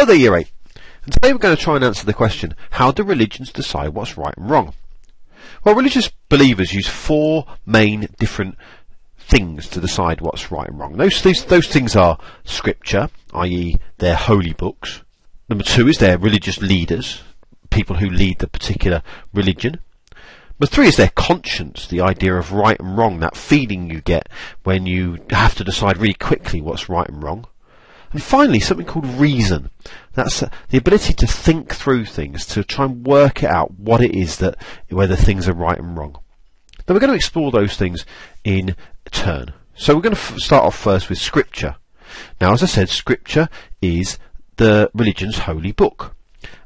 Hello there, Year 8. And today we're going to try and answer the question, how do religions decide what's right and wrong? Well, religious believers use four main different things to decide what's right and wrong. Those things are scripture, i.e. their holy books. Number two is their religious leaders, people who lead the particular religion. Number three is their conscience, the idea of right and wrong, that feeling you get when you have to decide really quickly what's right and wrong. And finally, something called reason. That's the ability to think through things, to try and work it out what it is that, whether things are right and wrong. Now we're going to explore those things in turn. So we're going to start off first with Scripture. Now, as I said, Scripture is the religion's holy book.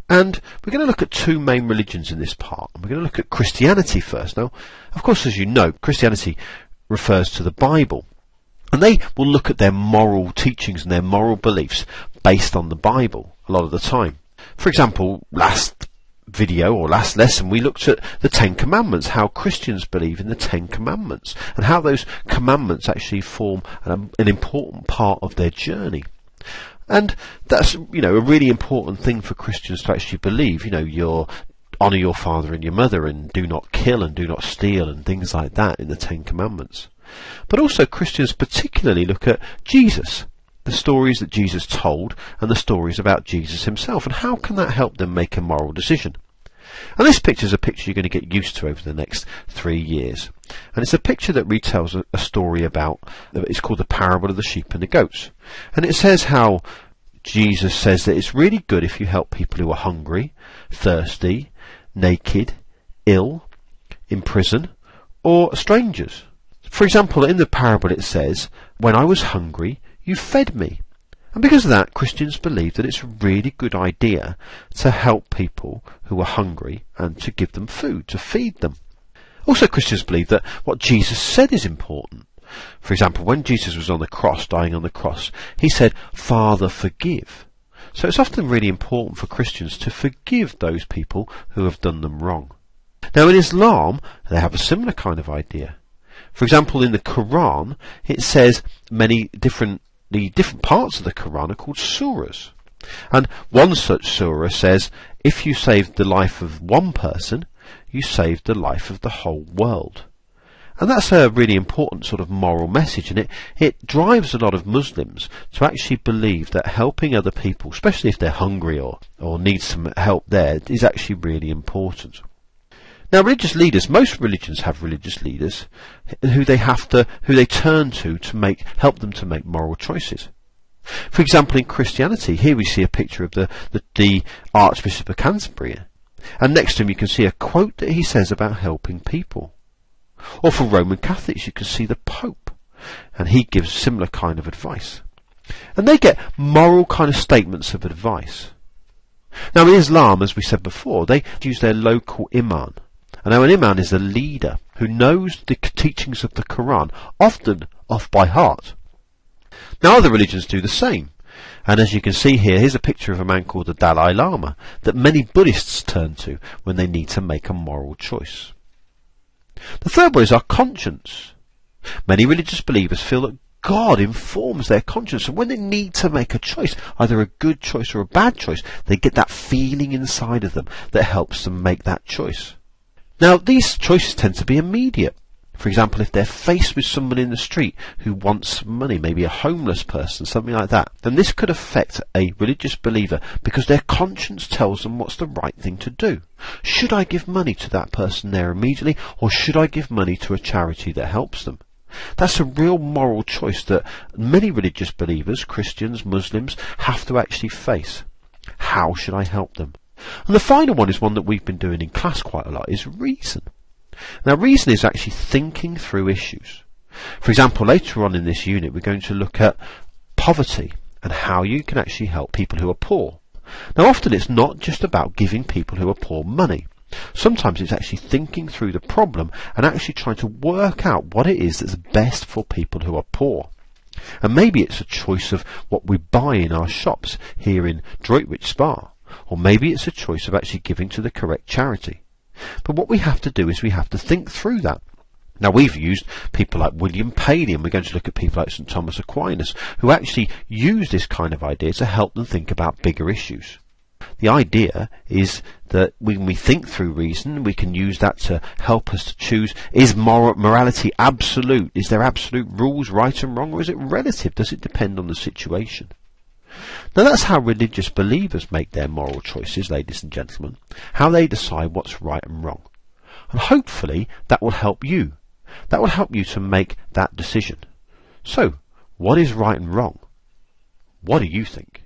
And we're going to look at two main religions in this part. We're going to look at Christianity first. Now, of course, as you know, Christianity refers to the Bible. And they will look at their moral teachings and their moral beliefs based on the Bible a lot of the time. For example, last video or last lesson we looked at the Ten Commandments, how Christians believe in the Ten Commandments and how those commandments actually form an important part of their journey. And that's, a really important thing for Christians to actually believe. You honour your father and your mother and do not kill and do not steal and things like that in the Ten Commandments. But also Christians particularly look at Jesus, the stories that Jesus told and the stories about Jesus himself, and how can that help them make a moral decision. And this picture is a picture you're going to get used to over the next 3 years. And it's a picture that retells a story about, it's called the parable of the sheep and the goats. And it says how Jesus says that it's really good if you help people who are hungry, thirsty, naked, ill, in prison, or strangers. For example, in the parable it says, when I was hungry, you fed me. And because of that, Christians believe that it's a really good idea to help people who are hungry and to give them food, to feed them. Also, Christians believe that what Jesus said is important. For example, when Jesus was on the cross, dying on the cross, he said, Father, forgive. So it's often really important for Christians to forgive those people who have done them wrong. Now, in Islam, they have a similar kind of idea. For example, in the Quran, it says the different parts of the Quran are called surahs. And one such surah says, if you saved the life of one person, you saved the life of the whole world. And that's a really important sort of moral message, and it drives a lot of Muslims to actually believe that helping other people, especially if they're hungry or need some help there, is actually really important. Now, religious leaders, most religions have religious leaders who they turn to help them to make moral choices. For example, in Christianity, here we see a picture of the Archbishop of Canterbury, and next to him you can see a quote that he says about helping people. Or for Roman Catholics, you can see the Pope, and he gives similar kind of advice. And they get moral kind of statements of advice. Now, in Islam, as we said before, they use their local imam. And now an imam is a leader who knows the teachings of the Quran, often off by heart. Now other religions do the same. And as you can see here, here's a picture of a man called the Dalai Lama that many Buddhists turn to when they need to make a moral choice. The third one is our conscience. Many religious believers feel that God informs their conscience, and when they need to make a choice, either a good choice or a bad choice, they get that feeling inside of them that helps them make that choice. Now, these choices tend to be immediate. For example, if they're faced with someone in the street who wants money, maybe a homeless person, something like that, then this could affect a religious believer because their conscience tells them what's the right thing to do. Should I give money to that person there immediately, or should I give money to a charity that helps them? That's a real moral choice that many religious believers, Christians, Muslims, have to actually face. How should I help them? And the final one is one that we've been doing in class quite a lot, is reason. Now, reason is actually thinking through issues. For example, later on in this unit, we're going to look at poverty and how you can actually help people who are poor. Now, often it's not just about giving people who are poor money. Sometimes it's actually thinking through the problem and actually trying to work out what it is that's best for people who are poor. And maybe it's a choice of what we buy in our shops here in Droitwich Spa. Or maybe it's a choice of actually giving to the correct charity. But what we have to do is we have to think through that. Now, we've used people like William Paley, and we're going to look at people like St Thomas Aquinas, who actually use this kind of idea to help them think about bigger issues. The idea is that when we think through reason, we can use that to help us to choose, is morality absolute? Is there absolute rules, right and wrong, or is it relative? Does it depend on the situation? Now, that's how religious believers make their moral choices, ladies and gentlemen, how they decide what's right and wrong. And hopefully that will help you. That will help you to make that decision. So, what is right and wrong? What do you think?